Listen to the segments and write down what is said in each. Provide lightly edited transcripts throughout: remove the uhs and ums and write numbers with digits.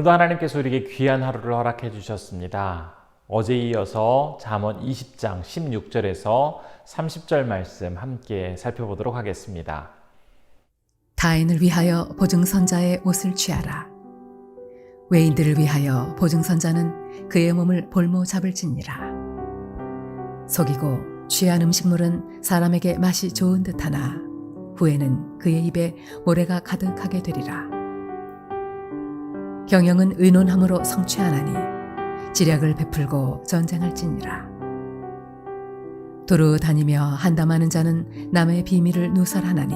오늘도 하나님께서 우리에게 귀한 하루를 허락해 주셨습니다. 어제 이어서 잠언 20장 16절에서 30절 말씀 함께 살펴보도록 하겠습니다. 타인을 위하여 보증선자의 옷을 취하라. 외인들을 위하여 보증선자는 그의 몸을 볼모 잡을지니라. 속이고 취한 음식물은 사람에게 맛이 좋은 듯하나 후에는 그의 입에 모래가 가득하게 되리라. 경영은 의논함으로 성취하나니 지략을 베풀고 전쟁할지니라. 두루 다니며 한담하는 자는 남의 비밀을 누설하나니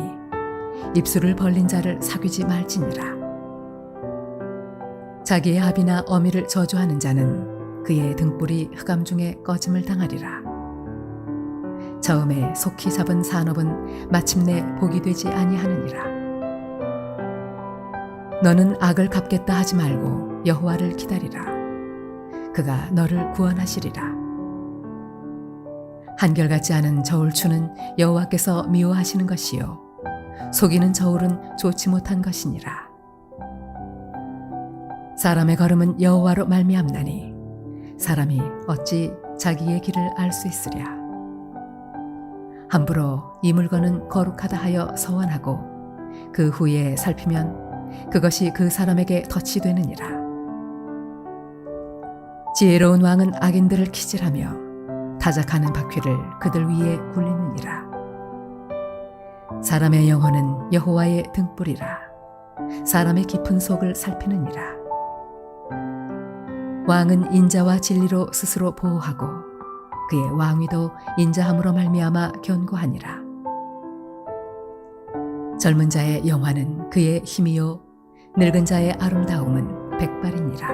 입술을 벌린 자를 사귀지 말지니라. 자기의 합이나 어미를 저주하는 자는 그의 등불이 흑암 중에 꺼짐을 당하리라. 처음에 속히 잡은 산업은 마침내 복이 되지 아니하느니라. 너는 악을 갚겠다 하지 말고 여호와를 기다리라. 그가 너를 구원하시리라. 한결같지 않은 저울추는 여호와께서 미워하시는 것이요 속이는 저울은 좋지 못한 것이니라. 사람의 걸음은 여호와로 말미암나니 사람이 어찌 자기의 길을 알 수 있으랴. 함부로 이 물건은 거룩하다 하여 서원하고 그 후에 살피면 그것이 그 사람에게 덫이 되느니라. 지혜로운 왕은 악인들을 키질하며 타작하는 바퀴를 그들 위에 굴리느니라. 사람의 영혼은 여호와의 등불이라. 사람의 깊은 속을 살피느니라. 왕은 인자와 진리로 스스로 보호하고 그의 왕위도 인자함으로 말미암아 견고하니라. 젊은 자의 영화는 그의 힘이요 늙은 자의 아름다움은 백발이니라.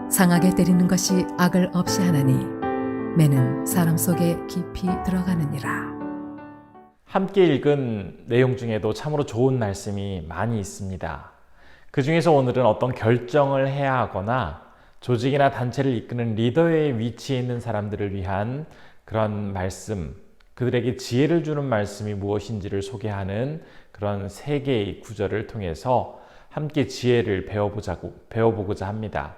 상하게 때리는 것이 악을 없이 하나니 매는 사람 속에 깊이 들어가느니라. 함께 읽은 내용 중에도 참으로 좋은 말씀이 많이 있습니다. 그 중에서 오늘은 어떤 결정을 해야 하거나 조직이나 단체를 이끄는 리더의 위치에 있는 사람들을 위한 그런 말씀, 그들에게 지혜를 주는 말씀이 무엇인지를 소개하는 그런 세 개의 구절을 통해서 함께 지혜를 배워보고자 합니다.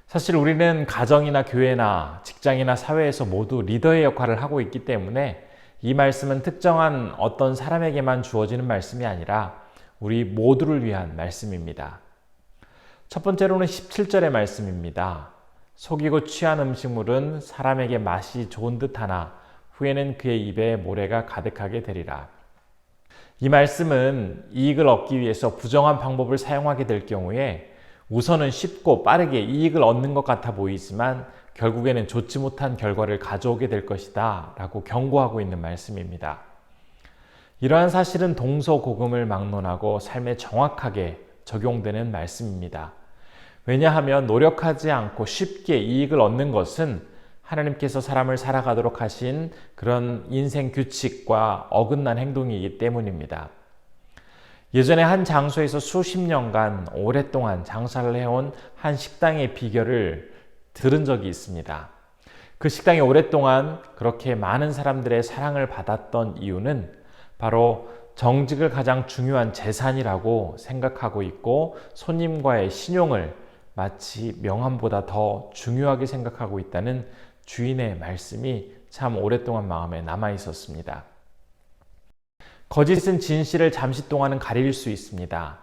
사실 우리는 가정이나 교회나 직장이나 사회에서 모두 리더의 역할을 하고 있기 때문에 이 말씀은 특정한 어떤 사람에게만 주어지는 말씀이 아니라 우리 모두를 위한 말씀입니다. 첫 번째로는 17절의 말씀입니다. 속이고 취한 음식물은 사람에게 맛이 좋은 듯하나 후에는 그의 입에 모래가 가득하게 되리라. 이 말씀은 이익을 얻기 위해서 부정한 방법을 사용하게 될 경우에 우선은 쉽고 빠르게 이익을 얻는 것 같아 보이지만 결국에는 좋지 못한 결과를 가져오게 될 것이다 라고 경고하고 있는 말씀입니다. 이러한 사실은 동서고금을 막론하고 삶에 정확하게 적용되는 말씀입니다. 왜냐하면 노력하지 않고 쉽게 이익을 얻는 것은 하나님께서 사람을 살아가도록 하신 그런 인생 규칙과 어긋난 행동이기 때문입니다. 예전에 한 장소에서 수십 년간 오랫동안 장사를 해온 한 식당의 비결을 들은 적이 있습니다. 그 식당이 오랫동안 그렇게 많은 사람들의 사랑을 받았던 이유는 바로 정직을 가장 중요한 재산이라고 생각하고 있고 손님과의 신용을 마치 명함보다 더 중요하게 생각하고 있다는 주인의 말씀이 참 오랫동안 마음에 남아 있었습니다. 거짓은 진실을 잠시 동안은 가릴 수 있습니다.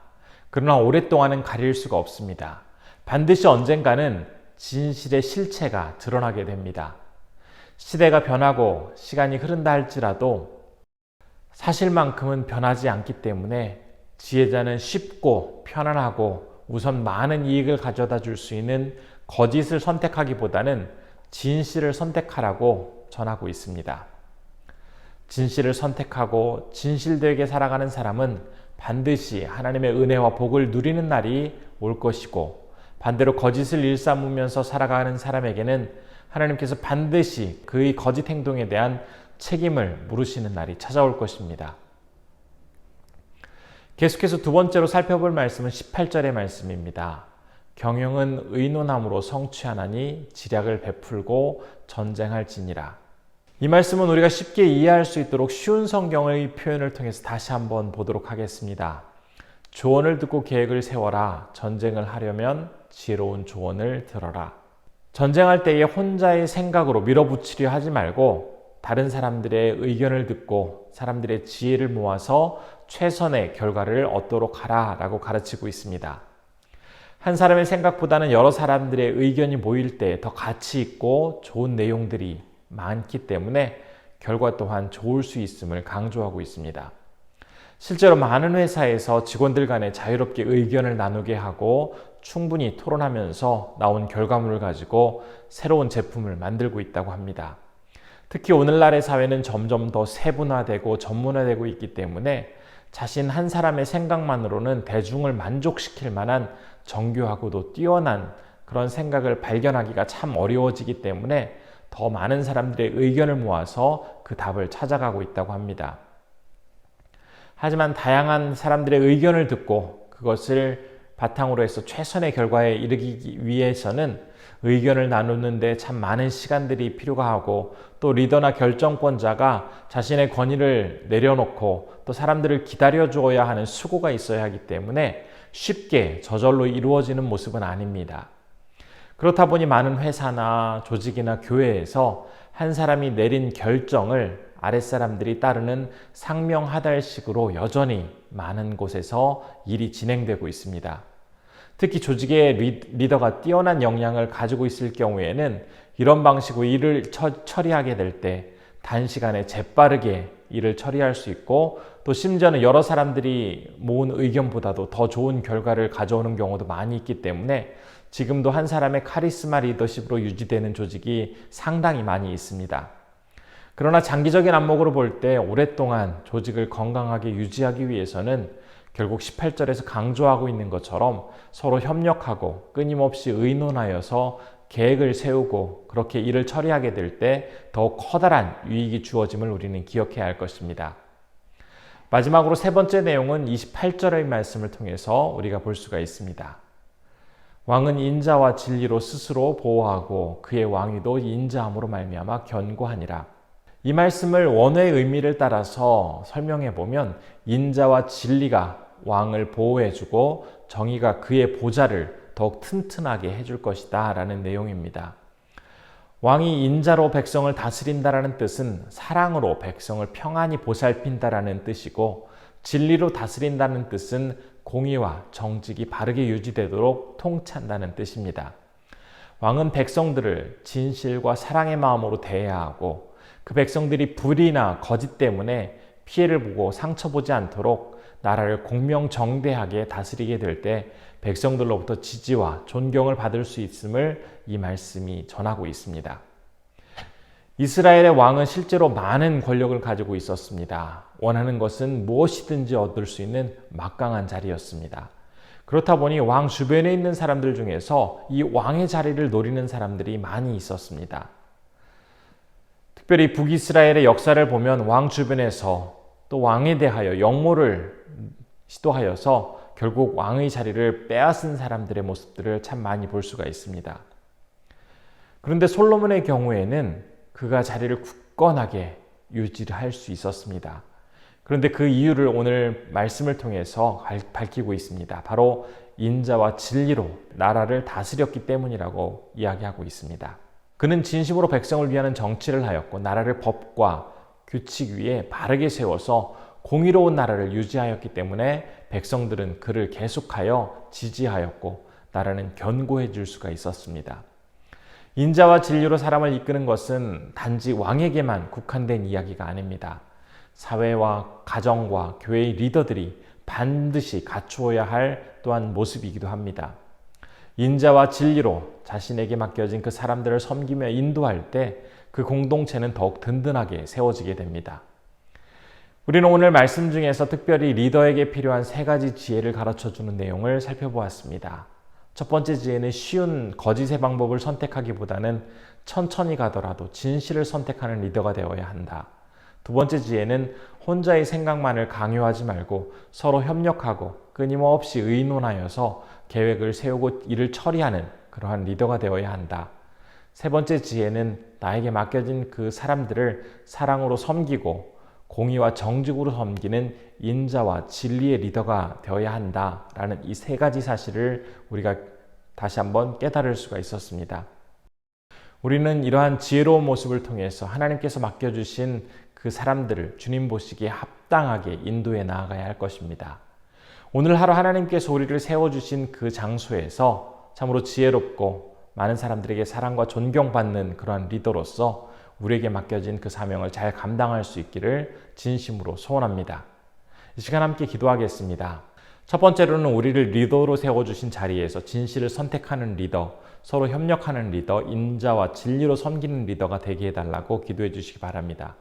그러나 오랫동안은 가릴 수가 없습니다. 반드시 언젠가는 진실의 실체가 드러나게 됩니다. 시대가 변하고 시간이 흐른다 할지라도 사실만큼은 변하지 않기 때문에 지혜자는 쉽고 편안하고 우선 많은 이익을 가져다 줄 수 있는 거짓을 선택하기보다는 진실을 선택하라고 전하고 있습니다. 진실을 선택하고 진실되게 살아가는 사람은 반드시 하나님의 은혜와 복을 누리는 날이 올 것이고 반대로 거짓을 일삼으면서 살아가는 사람에게는 하나님께서 반드시 그의 거짓 행동에 대한 책임을 물으시는 날이 찾아올 것입니다. 계속해서 두 번째로 살펴볼 말씀은 18절의 말씀입니다. 경영은 의논함으로 성취하나니 지략을 베풀고 전쟁할지니라. 이 말씀은 우리가 쉽게 이해할 수 있도록 쉬운 성경의 표현을 통해서 다시 한번 보도록 하겠습니다. 조언을 듣고 계획을 세워라. 전쟁을 하려면 지혜로운 조언을 들어라. 전쟁할 때에 혼자의 생각으로 밀어붙이려 하지 말고 다른 사람들의 의견을 듣고 사람들의 지혜를 모아서 최선의 결과를 얻도록 하라 라고 가르치고 있습니다. 한 사람의 생각보다는 여러 사람들의 의견이 모일 때 더 가치 있고 좋은 내용들이 많기 때문에 결과 또한 좋을 수 있음을 강조하고 있습니다. 실제로 많은 회사에서 직원들 간에 자유롭게 의견을 나누게 하고 충분히 토론하면서 나온 결과물을 가지고 새로운 제품을 만들고 있다고 합니다. 특히 오늘날의 사회는 점점 더 세분화되고 전문화되고 있기 때문에 자신 한 사람의 생각만으로는 대중을 만족시킬 만한 정교하고도 뛰어난 그런 생각을 발견하기가 참 어려워지기 때문에 더 많은 사람들의 의견을 모아서 그 답을 찾아가고 있다고 합니다. 하지만 다양한 사람들의 의견을 듣고 그것을 바탕으로 해서 최선의 결과에 이르기 위해서는 의견을 나누는데 참 많은 시간들이 필요가 하고 또 리더나 결정권자가 자신의 권위를 내려놓고 또 사람들을 기다려 주어야 하는 수고가 있어야 하기 때문에 쉽게 저절로 이루어지는 모습은 아닙니다. 그렇다 보니 많은 회사나 조직이나 교회에서 한 사람이 내린 결정을 아랫사람들이 따르는 상명하달식으로 여전히 많은 곳에서 일이 진행되고 있습니다. 특히 조직의 리더가 뛰어난 역량을 가지고 있을 경우에는 이런 방식으로 일을 처리하게 될 때 단시간에 재빠르게 일을 처리할 수 있고 또 심지어는 여러 사람들이 모은 의견보다도 더 좋은 결과를 가져오는 경우도 많이 있기 때문에 지금도 한 사람의 카리스마 리더십으로 유지되는 조직이 상당히 많이 있습니다. 그러나 장기적인 안목으로 볼 때 오랫동안 조직을 건강하게 유지하기 위해서는 결국 18절에서 강조하고 있는 것처럼 서로 협력하고 끊임없이 의논하여서 계획을 세우고 그렇게 일을 처리하게 될 때 더욱 커다란 유익이 주어짐을 우리는 기억해야 할 것입니다. 마지막으로 세 번째 내용은 28절의 말씀을 통해서 우리가 볼 수가 있습니다. 왕은 인자와 진리로 스스로 보호하고 그의 왕위도 인자함으로 말미암아 견고하니라. 이 말씀을 원어의 의미를 따라서 설명해 보면 인자와 진리가 왕을 보호해주고 정의가 그의 보좌를 더욱 튼튼하게 해줄 것이다 라는 내용입니다. 왕이 인자로 백성을 다스린다라는 뜻은 사랑으로 백성을 평안히 보살핀다라는 뜻이고 진리로 다스린다는 뜻은 공의와 정직이 바르게 유지되도록 통치한다는 뜻입니다. 왕은 백성들을 진실과 사랑의 마음으로 대해야 하고 그 백성들이 불의나 거짓 때문에 피해를 보고 상처보지 않도록 나라를 공명정대하게 다스리게 될 때 백성들로부터 지지와 존경을 받을 수 있음을 이 말씀이 전하고 있습니다. 이스라엘의 왕은 실제로 많은 권력을 가지고 있었습니다. 원하는 것은 무엇이든지 얻을 수 있는 막강한 자리였습니다. 그렇다 보니 왕 주변에 있는 사람들 중에서 이 왕의 자리를 노리는 사람들이 많이 있었습니다. 특별히 북이스라엘의 역사를 보면 왕 주변에서 또 왕에 대하여 역모를 시도하여서 결국 왕의 자리를 빼앗은 사람들의 모습들을 참 많이 볼 수가 있습니다. 그런데 솔로몬의 경우에는 그가 자리를 굳건하게 유지할 수 있었습니다. 그런데 그 이유를 오늘 말씀을 통해서 밝히고 있습니다. 바로 인자와 진리로 나라를 다스렸기 때문이라고 이야기하고 있습니다. 그는 진심으로 백성을 위하는 정치를 하였고 나라를 법과 규칙 위에 바르게 세워서 공의로운 나라를 유지하였기 때문에 백성들은 그를 계속하여 지지하였고 나라는 견고해질 수가 있었습니다. 인자와 진리로 사람을 이끄는 것은 단지 왕에게만 국한된 이야기가 아닙니다. 사회와 가정과 교회의 리더들이 반드시 갖추어야 할 또한 모습이기도 합니다. 인자와 진리로 자신에게 맡겨진 그 사람들을 섬기며 인도할 때 그 공동체는 더욱 든든하게 세워지게 됩니다. 우리는 오늘 말씀 중에서 특별히 리더에게 필요한 세 가지 지혜를 가르쳐주는 내용을 살펴보았습니다. 첫 번째 지혜는 쉬운 거짓의 방법을 선택하기보다는 천천히 가더라도 진실을 선택하는 리더가 되어야 한다. 두 번째 지혜는 혼자의 생각만을 강요하지 말고 서로 협력하고 끊임없이 의논하여서 계획을 세우고 일을 처리하는 그러한 리더가 되어야 한다. 세 번째 지혜는 나에게 맡겨진 그 사람들을 사랑으로 섬기고 공의와 정직으로 섬기는 인자와 진리의 리더가 되어야 한다라는 이 세 가지 사실을 우리가 다시 한번 깨달을 수가 있었습니다. 우리는 이러한 지혜로운 모습을 통해서 하나님께서 맡겨주신 그 사람들을 주님 보시기에 합당하게 인도해 나아가야 할 것입니다. 오늘 하루 하나님께서 우리를 세워주신 그 장소에서 참으로 지혜롭고 많은 사람들에게 사랑과 존경받는 그러한 리더로서 우리에게 맡겨진 그 사명을 잘 감당할 수 있기를 진심으로 소원합니다. 이 시간 함께 기도하겠습니다. 첫 번째로는 우리를 리더로 세워주신 자리에서 진실을 선택하는 리더, 서로 협력하는 리더, 인자와 진리로 섬기는 리더가 되게 해달라고 기도해 주시기 바랍니다.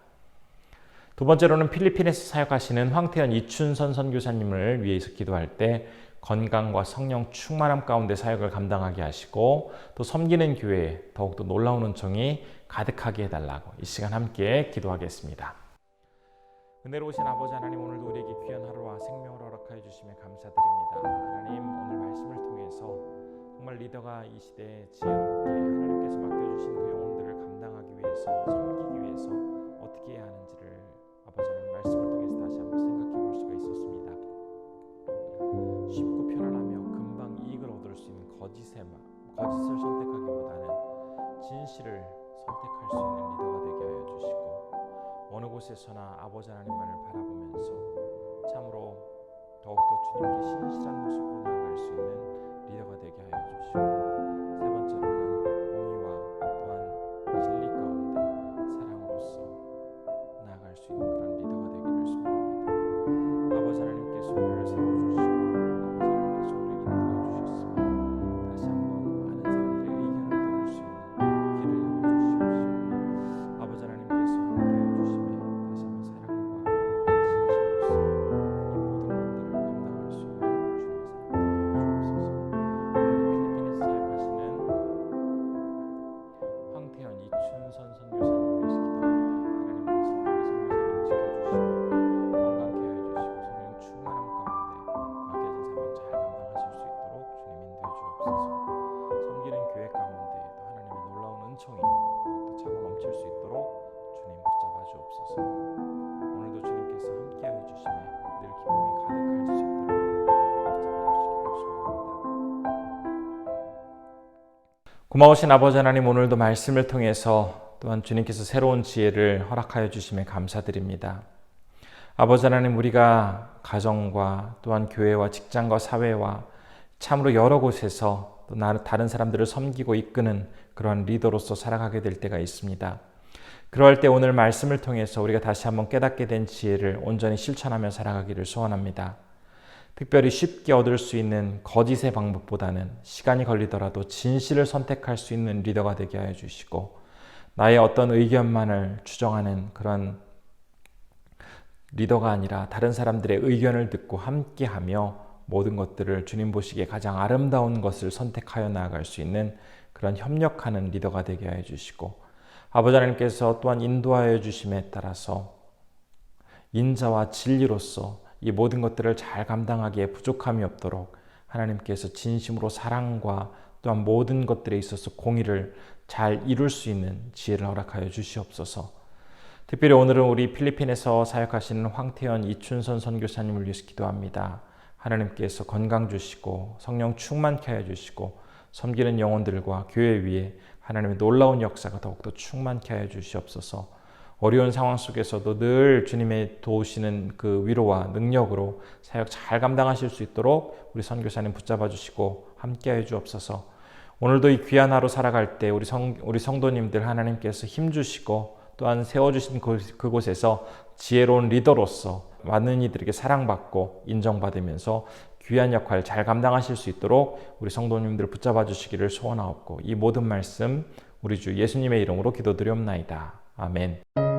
두 번째로는 필리핀에서 사역하시는 황태현 이춘선 선교사님을 위해서 기도할 때 건강과 성령 충만함 가운데 사역을 감당하게 하시고 또 섬기는 교회에 더욱더 놀라운 은총이 가득하게 해달라고 이 시간 함께 기도하겠습니다. 은혜로우신 아버지 하나님, 오늘도 우리에게 귀한 하루와 생명을 허락하여 주심에 감사드립니다. 하나님, 오늘 말씀을 통해서 정말 리더가 이 시대에 지혜롭게 하나님께서 맡겨주신 그 영혼들을 감당하기 위해서, 섬기기 위해서 어떻게 해야 하는지를 아버지 하나님 말씀을 통해서 다시 한번 생각해 볼 수가 있었습니다. 쉽고 편안하며 금방 이익을 얻을 수 있는 거짓을 선택하기보다는 진실을 선택할 수 있는 리더가 되게 하여 주시고, 어느 곳에서나 아버지 하나님만을 바라보면서 참으로 더욱더 주님께 신실한 모습으로 나아갈 수 있는 리더가 되게 하여 주시고, 세 번째로는 공의와 또한 진리 가운데 사랑으로서 나아갈 수 있는 그런 리더가 되기를 소원합니다. 아버지 하나님께서 우리를 세워주시고 아버지 하나님께서 우리에게 인도해 주셨으며 다시 한번 많은 사람들의 의견을 들을 수 있는 길을 열어주시옵시고, 아버지 하나님께서 함께해 주심에 다시 한번 사랑과 진심으로서 이 모든 것들을 감당할 수 있는 주님의 사람 되게 하여 주옵소서. 오늘도 필리핀에서 사역하시는 황태현 이춘선 선교사님을 위해서 기도합니다. 하나님께서 우리 선교사님을 지켜주시고 건강케 하여 주시고 성령 충만함 가운데 맡겨진 사명 잘 감당하실 수 있도록 주님 인도해 주옵소서. 섬기는 교회 가운데 또 하나님의 놀라운 은총이 더욱더 차고 넘칠 수 있도록 주님 붙잡아 주옵소서. 오늘도 주님께서 함께하여 주심에 늘 기쁨이 가득할 수 있도록 붙잡아 주시기를 소원합니다. 고마우신 아버지 하나님, 오늘도 말씀을 통해서 또한 주님께서 새로운 지혜를 허락하여 주심에 감사드립니다. 아버지 하나님, 우리가 가정과 또한 교회와 직장과 사회와 참으로 여러 곳에서 또 다른 사람들을 섬기고 이끄는 그러한 리더로서 살아가게 될 때가 있습니다. 그럴 때 오늘 말씀을 통해서 우리가 다시 한번 깨닫게 된 지혜를 온전히 실천하며 살아가기를 소원합니다. 특별히 쉽게 얻을 수 있는 거짓의 방법보다는 시간이 걸리더라도 진실을 선택할 수 있는 리더가 되게 하여 주시고, 나의 어떤 의견만을 추정하는 그런 리더가 아니라 다른 사람들의 의견을 듣고 함께하며 모든 것들을 주님 보시기에 가장 아름다운 것을 선택하여 나아갈 수 있는 그런 협력하는 리더가 되게 하여 주시고, 아버지 하나님께서 또한 인도하여 주심에 따라서 인자와 진리로서 이 모든 것들을 잘 감당하기에 부족함이 없도록 하나님께서 진심으로 사랑과 또한 모든 것들에 있어서 공의를 잘 이룰 수 있는 지혜를 허락하여 주시옵소서. 특별히 오늘은 우리 필리핀에서 사역하시는 황태현 이춘선 선교사님을 위해서 기도합니다. 하나님께서 건강 주시고 성령 충만케 하여 주시고 섬기는 영혼들과 교회 위에 하나님의 놀라운 역사가 더욱더 충만케 하여 주시옵소서. 어려운 상황 속에서도 늘 주님의 도우시는 그 위로와 능력으로 사역 잘 감당하실 수 있도록 우리 선교사님 붙잡아 주시고 함께 해 주옵소서. 오늘도 이 귀한 하루 살아갈 때 우리 성도님들 하나님께서 힘 주시고 또한 세워주신 그곳에서 지혜로운 리더로서 많은 이들에게 사랑받고 인정받으면서 귀한 역할 잘 감당하실 수 있도록 우리 성도님들 붙잡아 주시기를 소원하옵고, 이 모든 말씀 우리 주 예수님의 이름으로 기도드리옵나이다. 아멘.